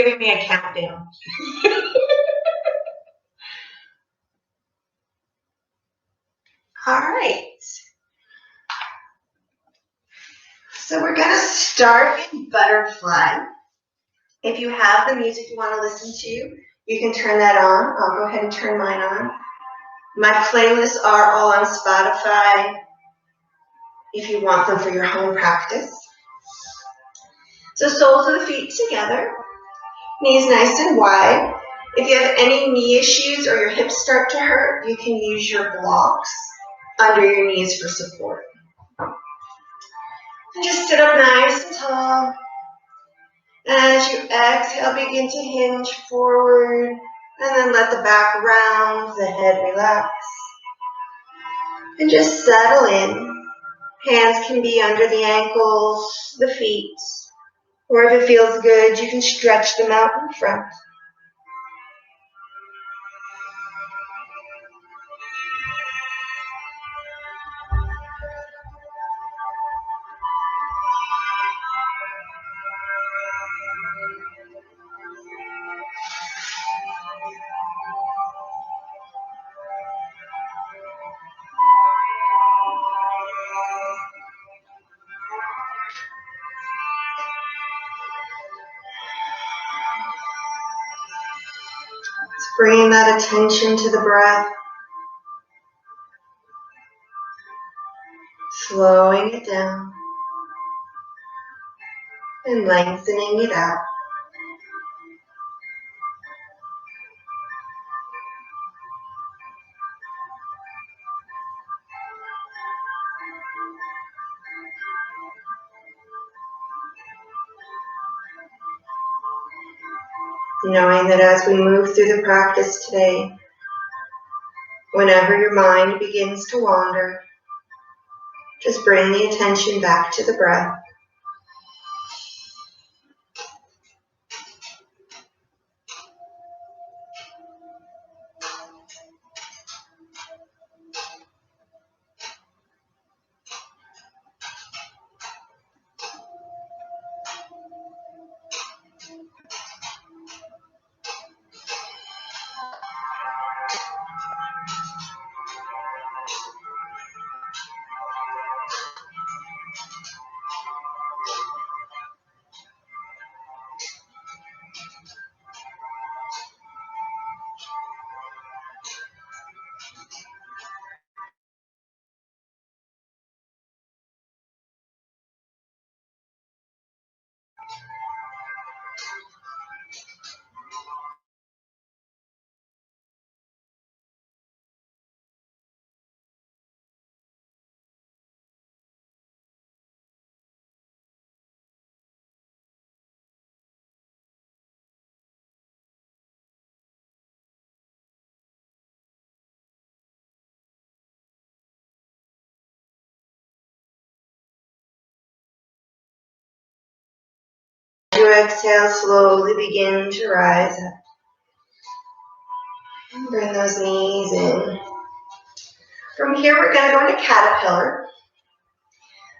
giving me a countdown. All right. So we're going to start in butterfly. If you have the music you want to listen to, you can turn that on. I'll go ahead and turn mine on. My playlists are all on Spotify if you want them for your home practice. So soles of the feet together, knees nice and wide. If you have any knee issues or your hips start to hurt, you can use your blocks under your knees for support. And just sit up nice and tall. As you exhale, begin to hinge forward, and then let the back round, the head relax. And just settle in. Hands can be under the ankles, the feet, or if it feels good, you can stretch them out in front. Bringing that attention to the breath, slowing it down and lengthening it out. Knowing that as we move through the practice today, whenever your mind begins to wander, just bring the attention back to the breath. As you exhale, slowly begin to rise up. Bring those knees in. From here, we're going to go into caterpillar.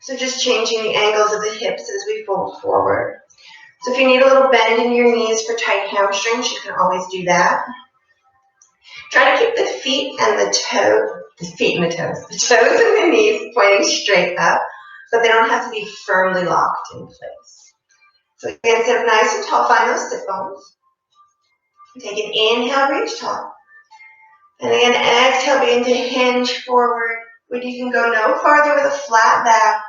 So just changing the angles of the hips as we fold forward. So if you need a little bend in your knees for tight hamstrings, you can always do that. Try to keep the feet and the toes and the knees pointing straight up, but they don't have to be firmly locked in place. So again, sit up nice and tall, find those sit bones. Take an inhale, reach tall. And again, exhale, begin to hinge forward. When you can go no farther with a flat back,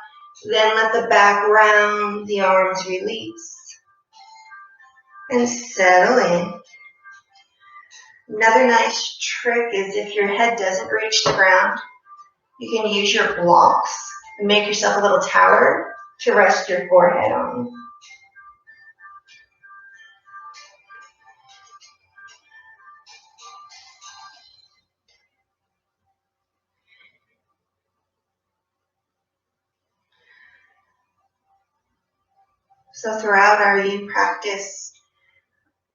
then let the back round, the arms release. And settle in. Another nice trick is if your head doesn't reach the ground, you can use your blocks and make yourself a little tower to rest your forehead on. So throughout our Yin practice,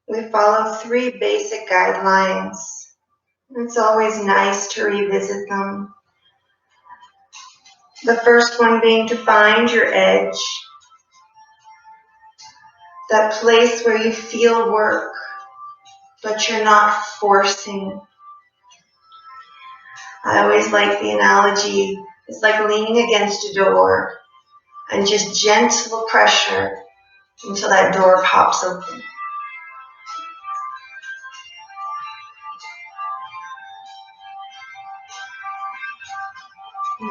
we follow 3 basic guidelines. It's always nice to revisit them. The first one being to find your edge. That place where you feel work, but you're not forcing. I always like the analogy, it's like leaning against a door and just gentle pressure until that door pops open.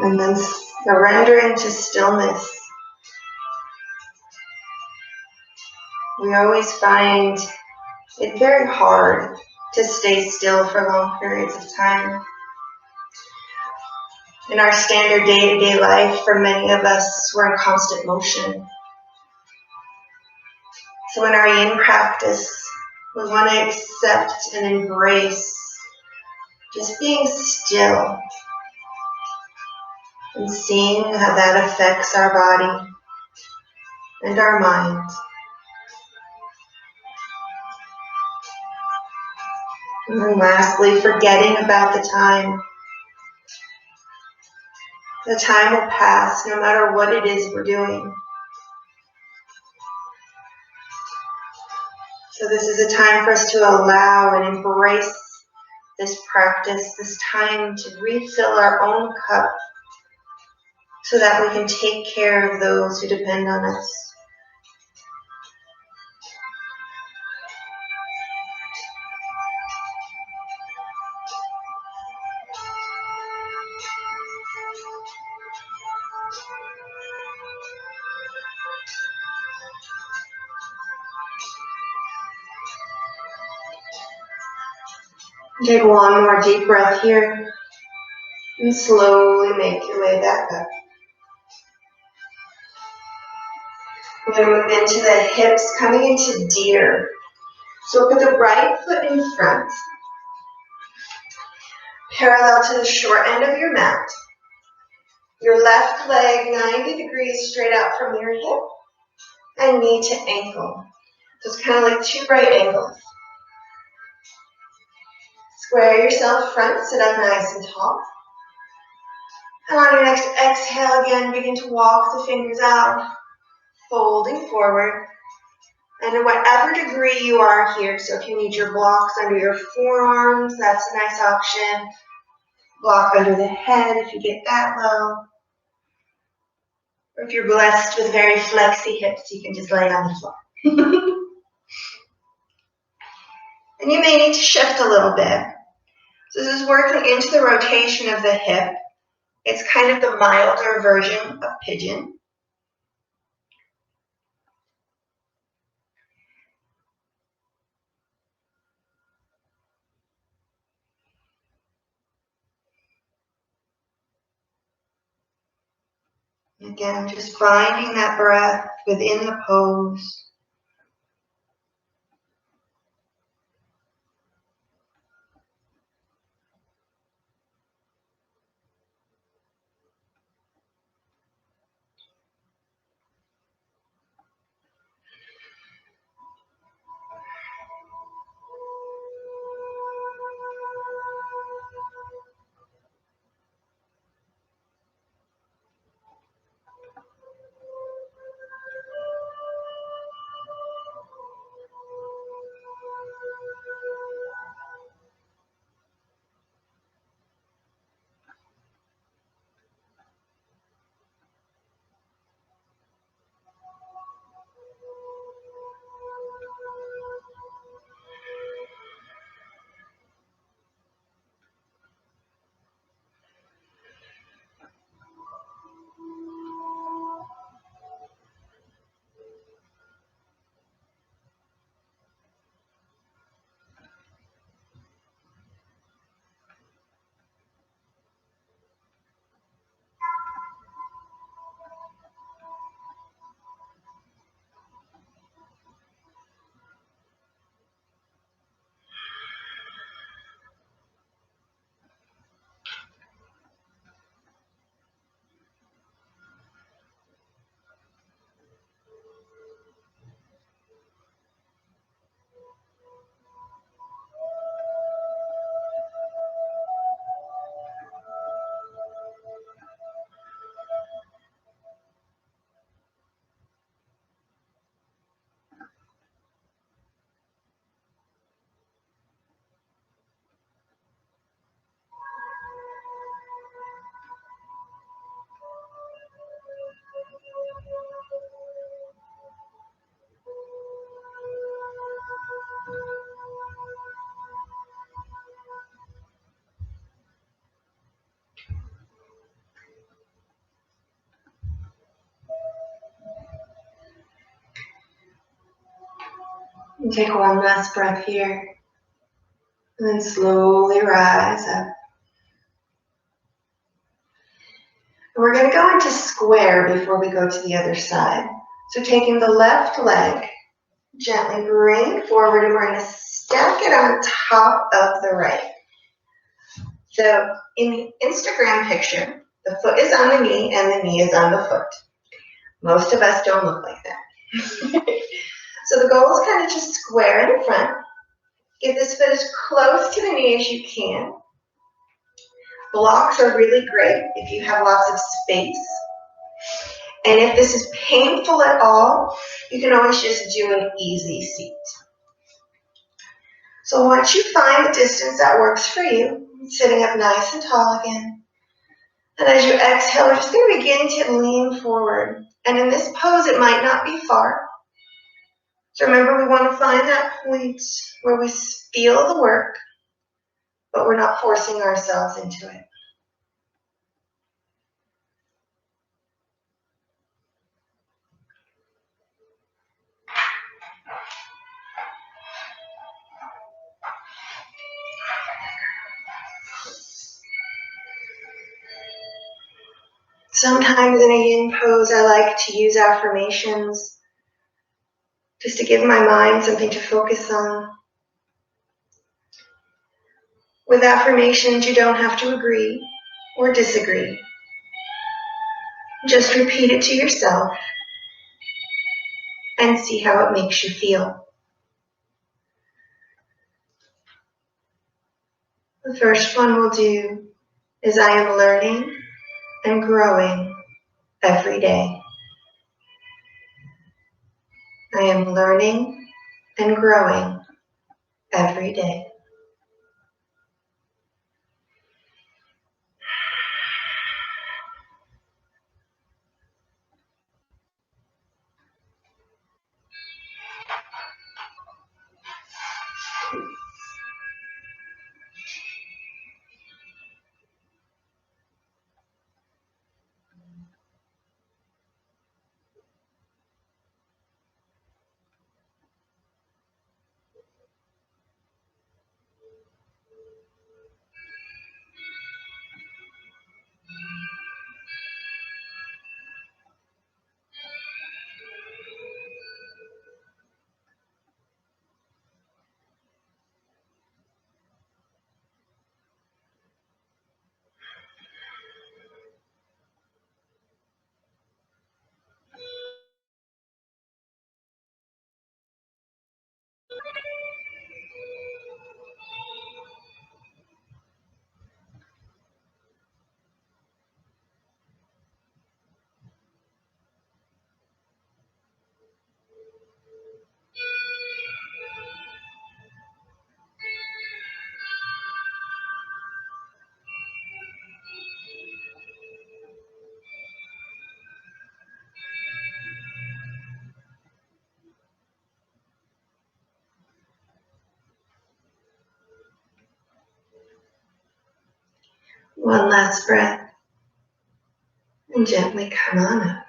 And then surrendering to stillness. We always find it very hard to stay still for long periods of time. In our standard day-to-day life, for many of us, we're in constant motion. So in our yin practice, we want to accept and embrace just being still and seeing how that affects our body and our mind. And then lastly, forgetting about the time. The time will pass no matter what it is we're doing. So this is a time for us to allow and embrace this practice, this time to refill our own cup so that we can take care of those who depend on us. Take one more deep breath here and slowly make your way back up. We're going to move into the hips, coming into deer. So put the right foot in front, parallel to the short end of your mat. Your left leg 90 degrees straight out from your hip and knee to ankle. So it's kind of like two right angles. Square yourself front, sit up nice and tall. And on your next exhale, again, begin to walk the fingers out, folding forward. And in whatever degree you are here, so if you need your blocks under your forearms, that's a nice option. Block under the head if you get that low. Or if you're blessed with very flexy hips, you can just lay on the floor. And you may need to shift a little bit. So this is working into the rotation of the hip. It's kind of the milder version of pigeon. Again, just finding that breath within the pose. And take one last breath here. And then slowly rise up. And we're going to go into square before we go to the other side. So taking the left leg, gently bring forward, and we're going to stack it on top of the right. So in the Instagram picture, the foot is on the knee and the knee is on the foot. Most of us don't look like that. So the goal is kind of just square in the front. Get this foot as close to the knee as you can. Blocks are really great if you have lots of space. And if this is painful at all, you can always just do an easy seat. So once you find the distance that works for you, sitting up nice and tall again. And as you exhale, we're just going to begin to lean forward. And in this pose, it might not be far. So remember, we want to find that point where we feel the work, but we're not forcing ourselves into it. Sometimes in a yin pose, I like to use affirmations just to give my mind something to focus on. With affirmations, you don't have to agree or disagree. Just repeat it to yourself and see how it makes you feel. The first one we'll do is I am learning and growing every day. I am learning and growing every day. One last breath, and gently come on up.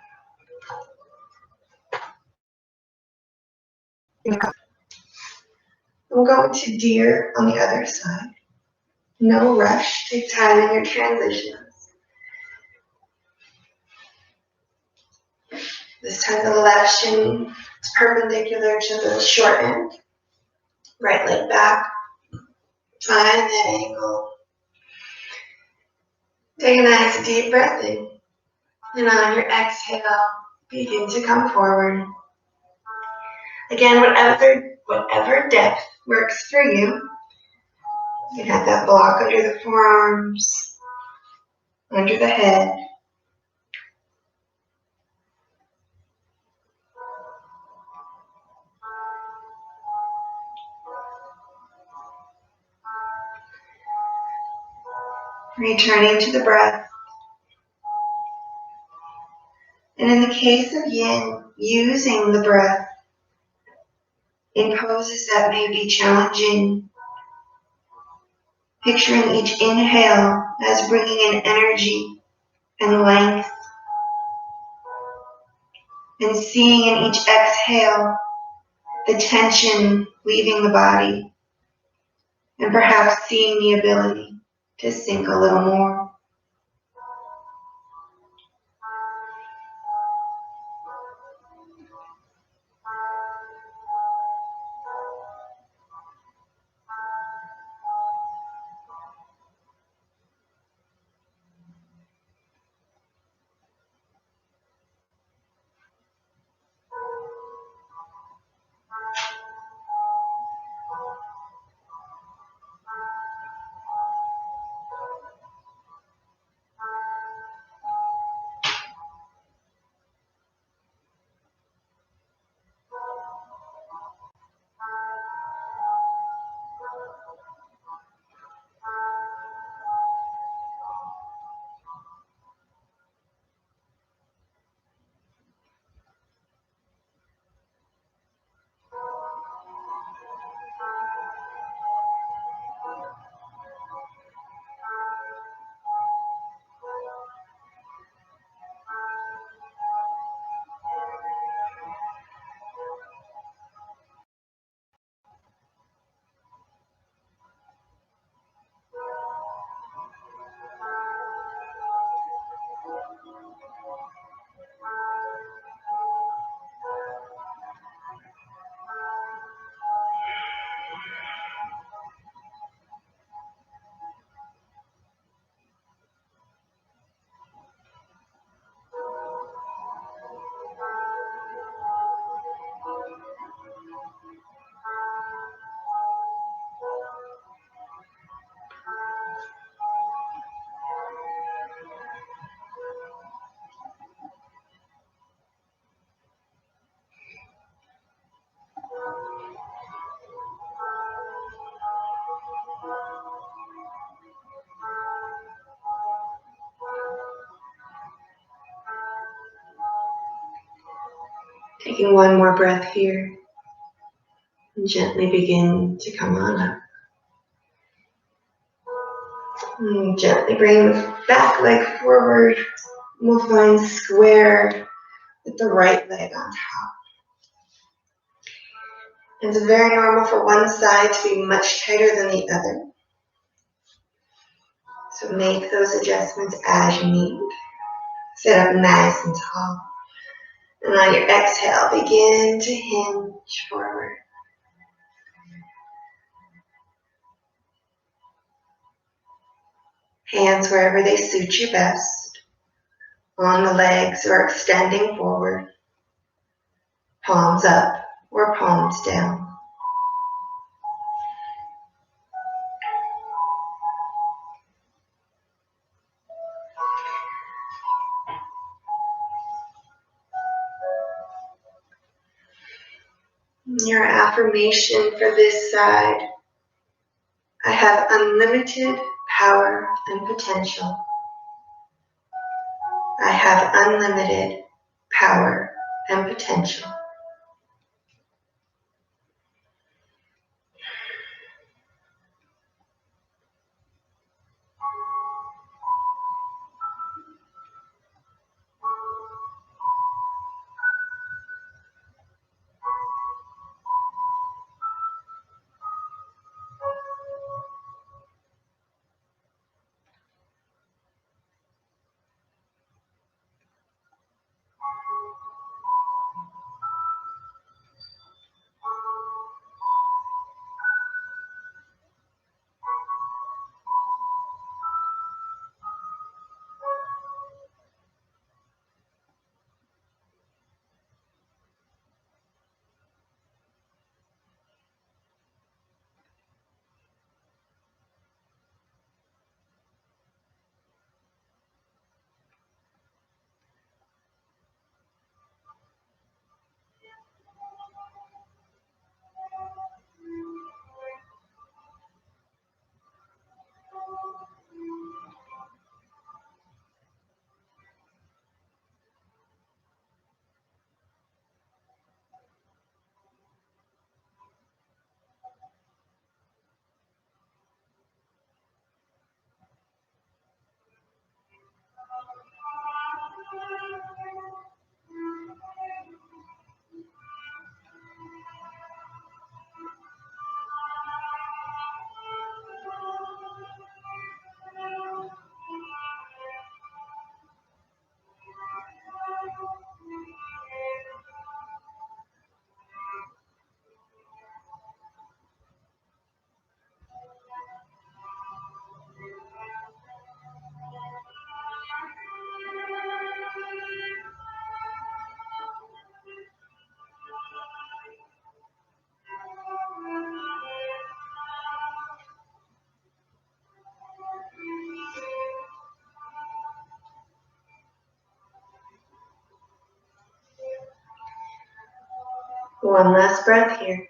We'll go into deer on the other side. No rush, take time in your transitions. This time the left shin is perpendicular to the short end. Right leg back. Find that angle. Take a nice deep breath in. And on your exhale, begin to come forward. Again, whatever depth works for you. You can have that block under the forearms, under the head. Returning to the breath. And in the case of yin, using the breath in poses that may be challenging, picturing each inhale as bringing in energy and length, and seeing in each exhale the tension leaving the body, and perhaps seeing the ability to sink a little more. Taking one more breath here, and gently begin to come on up. And gently bring the back leg forward. We'll find square with the right leg on top. It's very normal for one side to be much tighter than the other. So make those adjustments as you need. Sit up nice and tall. And on your exhale, begin to hinge forward. Hands wherever they suit you best. On the legs or extending forward. Palms up or palms down. Your affirmation for this side: I have unlimited power and potential. I have unlimited power and potential. One last breath here.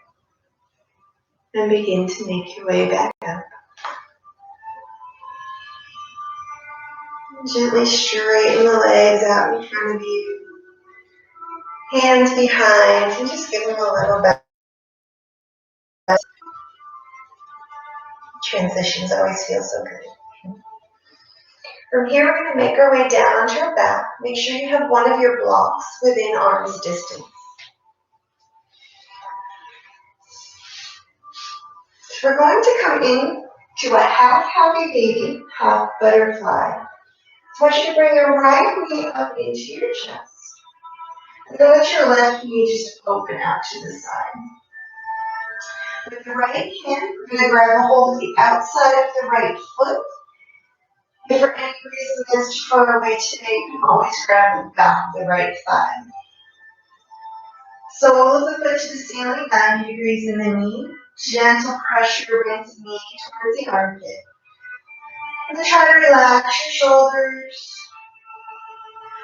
And begin to make your way back up. Gently straighten the legs out in front of you. Hands behind, and just give them a little back. Transitions always feel so good. From here, we're going to make our way down onto our back. Make sure you have one of your blocks within arm's distance. So we're going to come in to a half happy baby, half butterfly. So I want you to bring your right knee up into your chest. And then let your left knee just open out to the side. With the right hand, we're going to grab a hold of the outside of the right foot. If for any reason that's too far away today, you can always grab the back of the right thigh. Sole of the foot to the ceiling, 90 degrees in the knee. Gentle pressure brings the knee towards the armpit. And then try to relax your shoulders.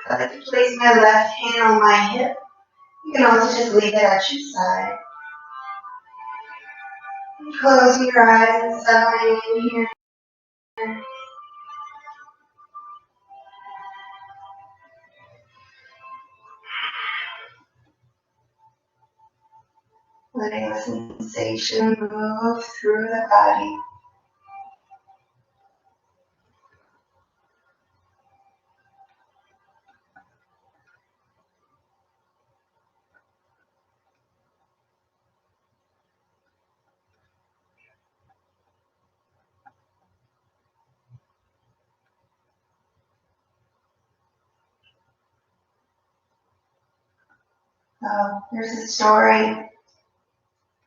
I like to place my left hand on my hip. You can also just leave it at your side. Closing your eyes and settling in here. Letting the sensation move through the body. There's a story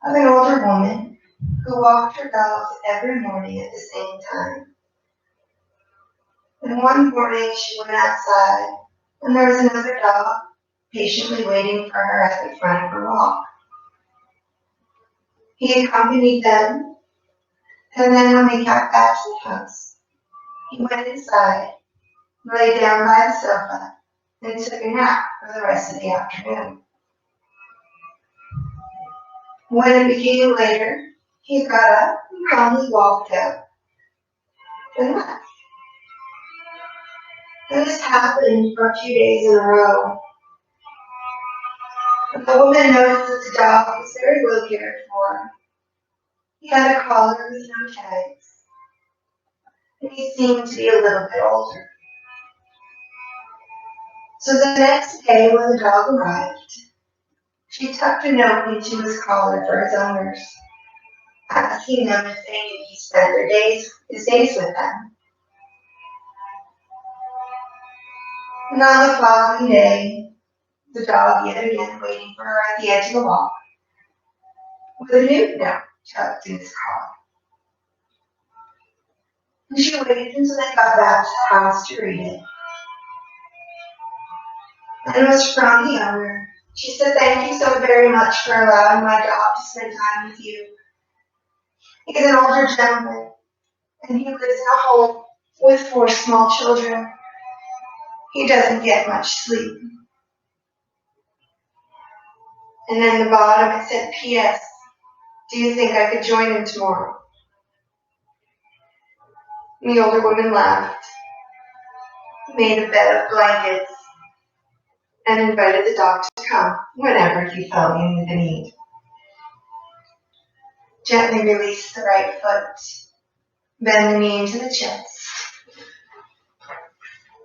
of an older woman who walked her dogs every morning at the same time. And one morning she went outside and there was another dog patiently waiting for her at the front of her walk. He accompanied them, and then when they got back to the house, he went inside, lay down by the sofa, and took a nap for the rest of the afternoon. When it became later, he got up and calmly walked out and left. And this happened for a few days in a row. And the woman noticed that the dog was very well cared for. He had a collar with no tags, and he seemed to be a little bit older. So the next day when the dog arrived, she tucked a note into his collar for his owners, asking them if they knew he spent his days with them. And on the following day, the dog yet again waiting for her at the edge of the walk, with a new note tucked in his collar. And she waited until they got back to the house to read it. And it was from the owner. She said, "Thank you so very much for allowing my dog to spend time with you. He's an older gentleman, and he lives in a home with 4 small children. He doesn't get much sleep." And then the bottom it said, "P.S. Do you think I could join him tomorrow?" And the older woman laughed, made a bed of blankets, and invited the dog to come whenever he felt in the need. Gently release the right foot, bend the knee into the chest,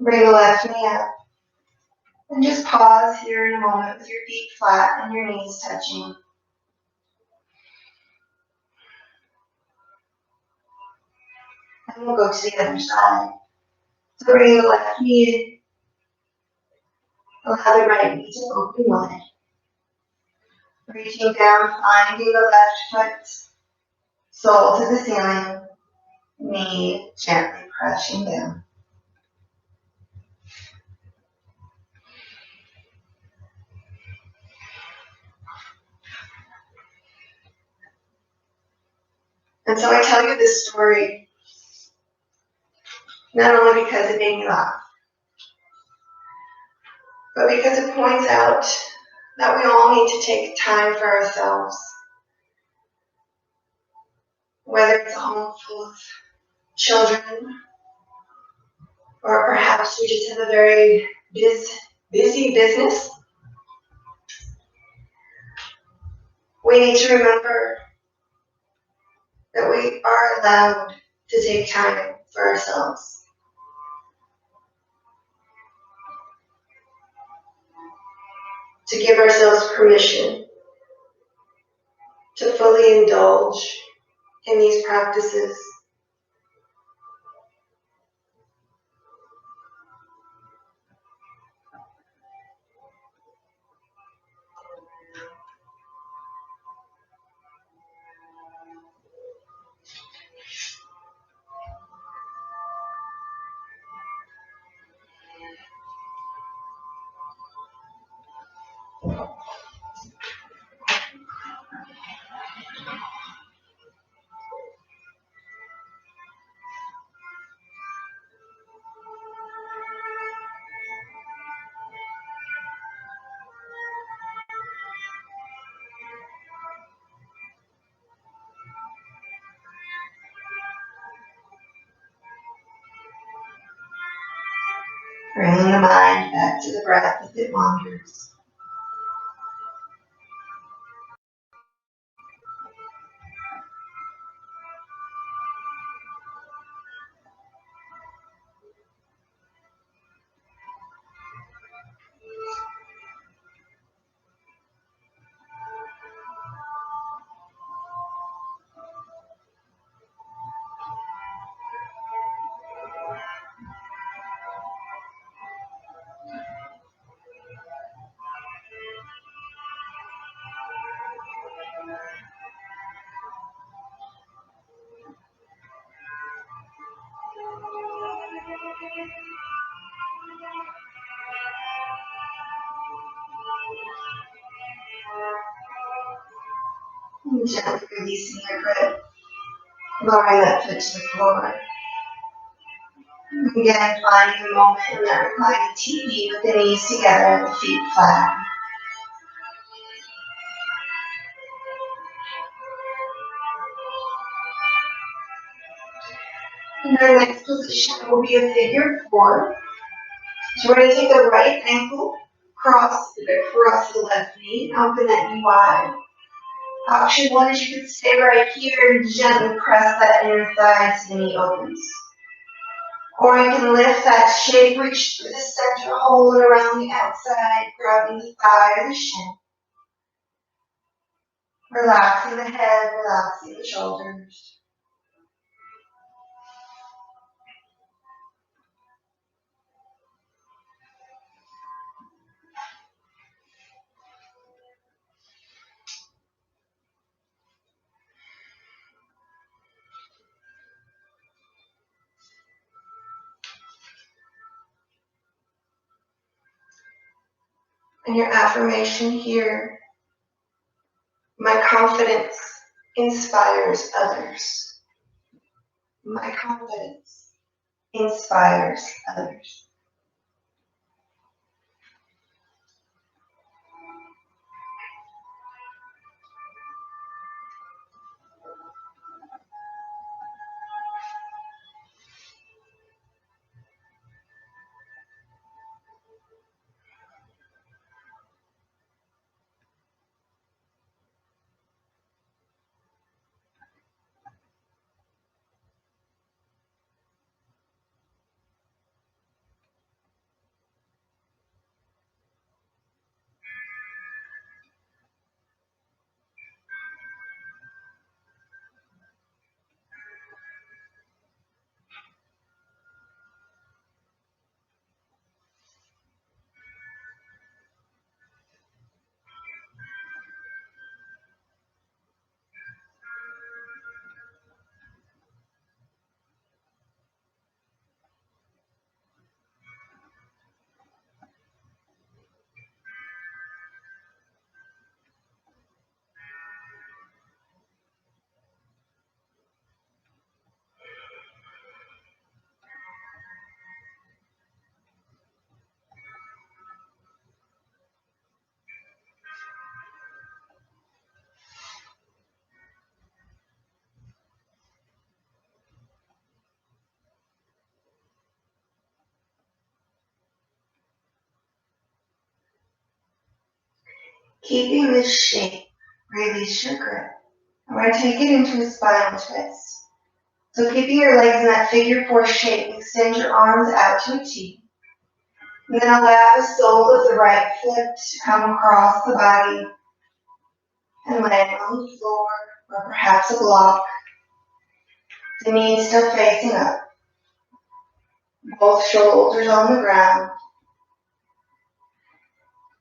bring the left knee up, and just pause here in a moment with your feet flat and your knees touching. And we'll go to the other side. So bring the left knee in, allow the right knee to open wide. Reaching down, finding the left foot, sole to the ceiling, knee gently pressing down. And so I tell you this story not only because it made me laugh, but because it points out that we all need to take time for ourselves. Whether it's a home full of children, or perhaps we just have a very busy business, we need to remember that we are allowed to take time for ourselves. To give ourselves permission to fully indulge in these practices. Bringing the mind back to the breath as it wanders. And gently releasing your grip, lowering that foot to the floor. Again, finding a moment in that reclining TV with the knees together and the feet flat. And our next position will be a figure 4. So we're going to take the right ankle, cross the left knee, and open that knee wide. Option 1 is you can stay right here and gently press that inner thigh so the knee opens. Or you can lift that shape, reach through the center, hold it around the outside, grabbing the thigh or the shin. Relaxing the head, relaxing the shoulders. And your affirmation here, my confidence inspires others. My confidence inspires others. Keeping this shape, release your grip. And we're going to take it into a spinal twist. So keeping your legs in that figure 4 shape, extend your arms out to a T. And then allow the sole of the right foot to come across the body and land on the floor or perhaps a block. The knees still facing up. Both shoulders on the ground.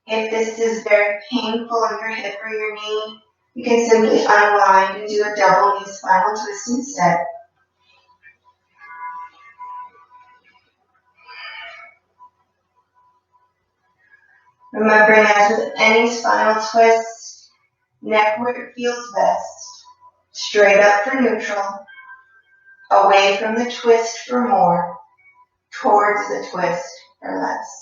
If this is very painful in your hip or your knee, you can simply unwind and do a double knee spinal twist instead. Remembering, as with any spinal twist, neck where it feels best, straight up for neutral, away from the twist for more, towards the twist for less.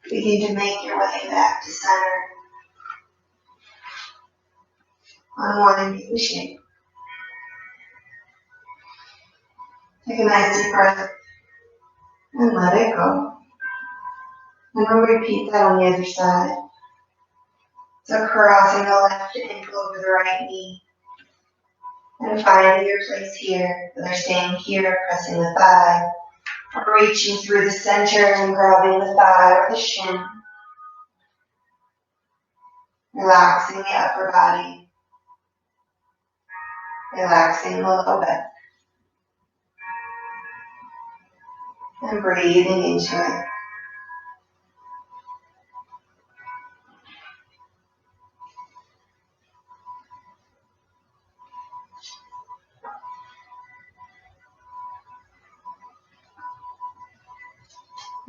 Begin to make your way back to center, unwinding the shape. Take a nice deep breath and let it go. And we'll repeat that on the other side. So crossing the left ankle over the right knee. And finding your place here, whether staying here, pressing the thigh, or reaching through the center and grabbing the thigh or the shin. Relaxing the upper body. Relaxing the low back. And breathing into it.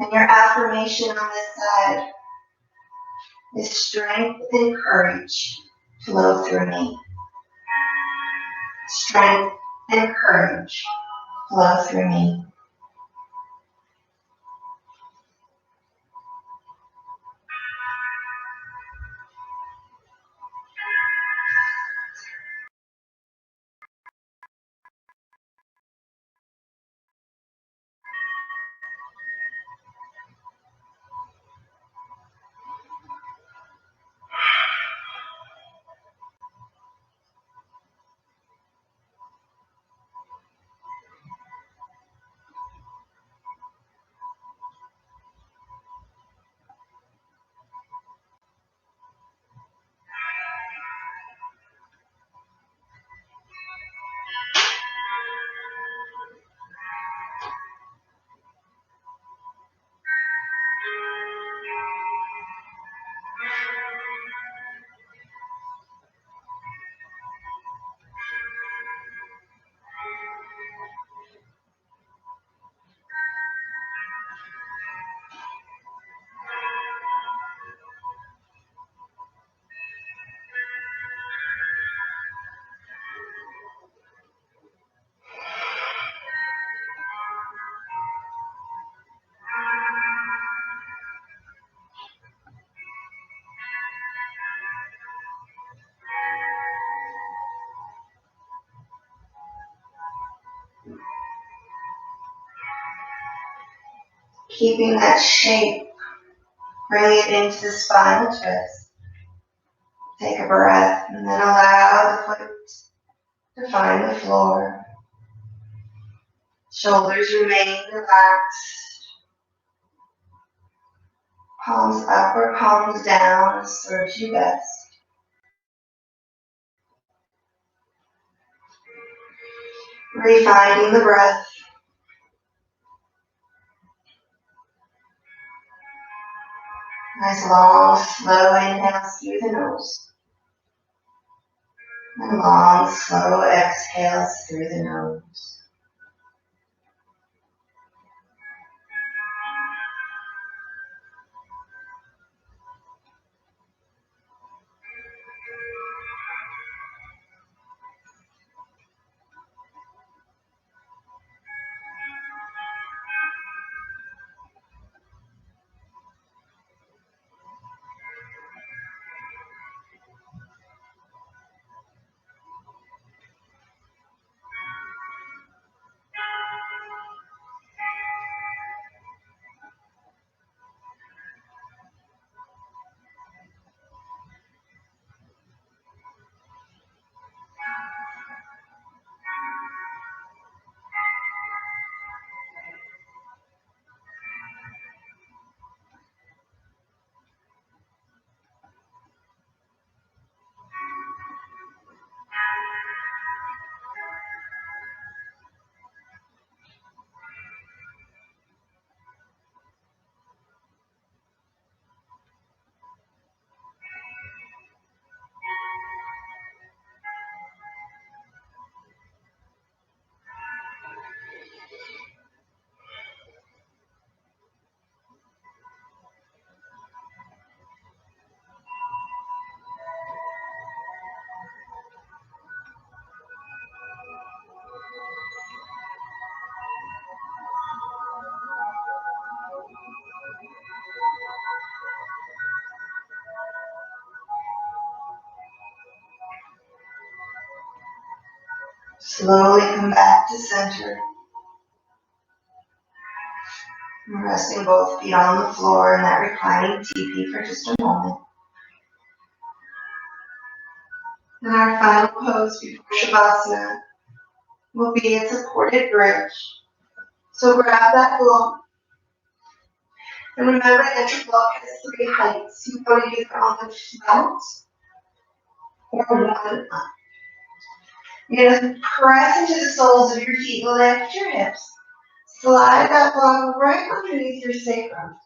And your affirmation on this side is strength and courage flow through me. Strength and courage flow through me. Keeping that shape, bring it into the spinal twist. Take a breath and then allow the foot to find the floor. Shoulders remain relaxed. Palms up or palms down as serves you best. Refinding the breath. Nice long, slow inhales through the nose. And long, slow exhales through the nose. Slowly come back to center. And resting both feet on the floor in that reclining teepee for just a moment. And our final pose before Shavasana will be a supported bridge. So grab that block. And remember that your block has 3 heights. You go either on the front or one up. You're going to press into the soles of your feet, lift your hips. Slide that block right underneath your sacrum.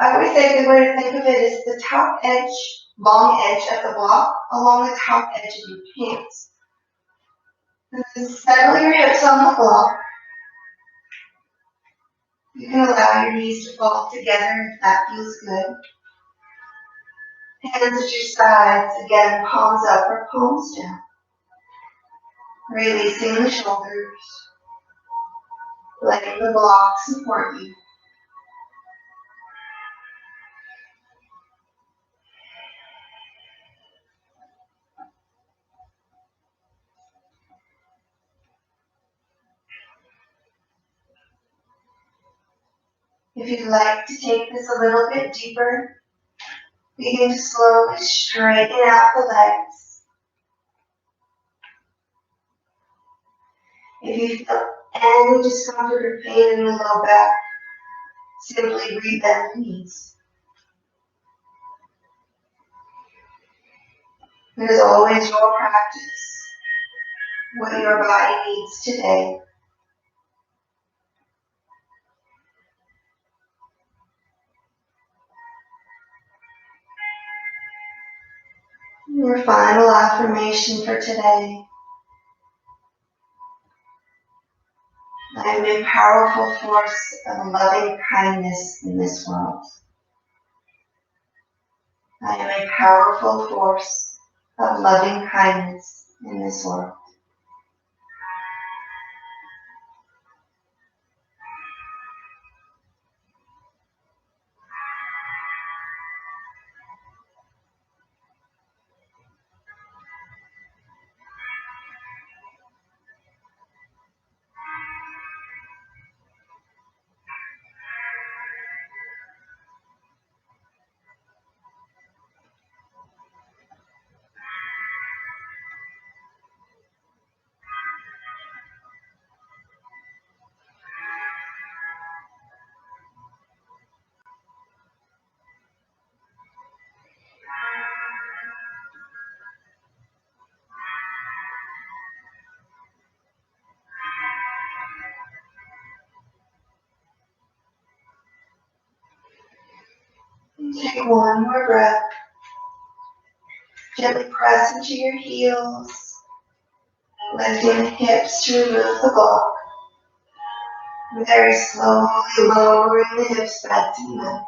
I always say a good way to think of it is the top edge, long edge of the block along the top edge of your pants. And then settle your hips on the block. You can allow your knees to fall together if that feels good. Hands at your sides, again, palms up or palms down. Releasing the shoulders. Letting the block support you. If you'd like to take this a little bit deeper, begin to slowly straighten out the legs. If you feel any discomfort or pain in the low back, simply rebend the knees. It is always your practice, what your body needs today. Your final affirmation for today. I am a powerful force of loving kindness in this world. I am a powerful force of loving kindness in this world. Take one more breath. Gently press into your heels, lifting the hips to remove the block. Very slowly lowering the hips back to the mat.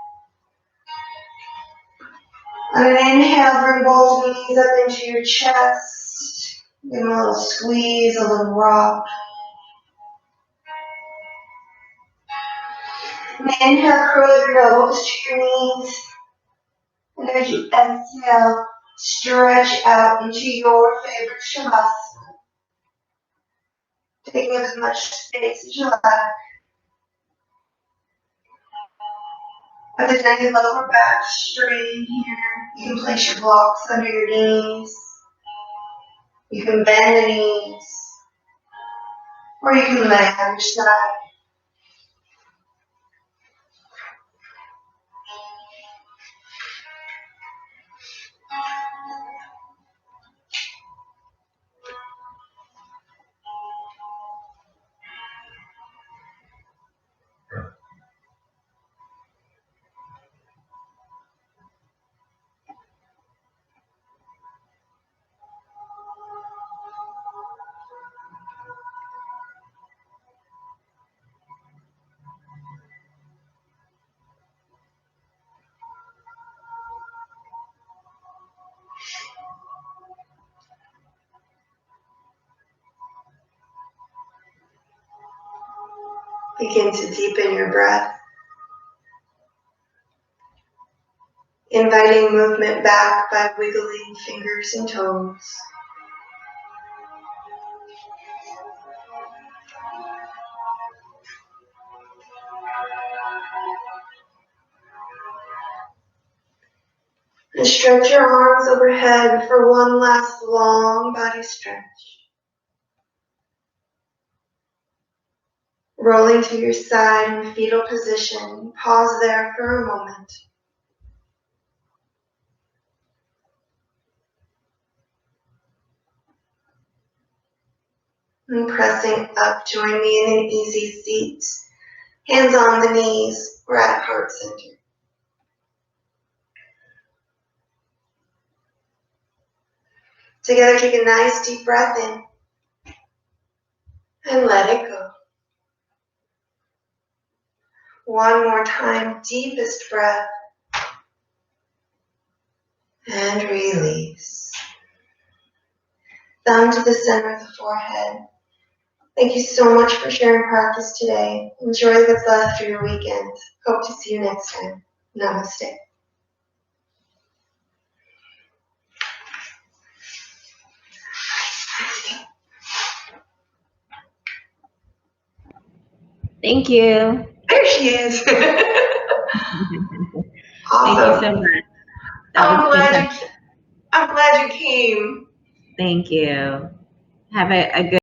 On an inhale, bring both knees up into your chest. Give them a little squeeze, a little rock. And inhale, curl your elbows to your knees. And as you exhale, stretch out into your favorite shavasana. Taking up as much space as you like. If there's any lower back strain here, you can place your blocks under your knees. You can bend the knees. Or you can lay on your side. Begin to deepen your breath, inviting movement back by wiggling fingers and toes. And stretch your arms overhead for one last long body stretch. Rolling to your side in fetal position, pause there for a moment. And pressing up, join me in an easy seat. Hands on the knees, we're at heart center. Together, take a nice deep breath in and let it go. One more time, deepest breath and release. Thumb to the center of the forehead. Thank you so much for sharing practice today. Enjoy what's left of your weekend. Hope to see you next time. Namaste. Thank you. There she is. Awesome. Thank you so much. I'm glad you came. Thank you. Have a good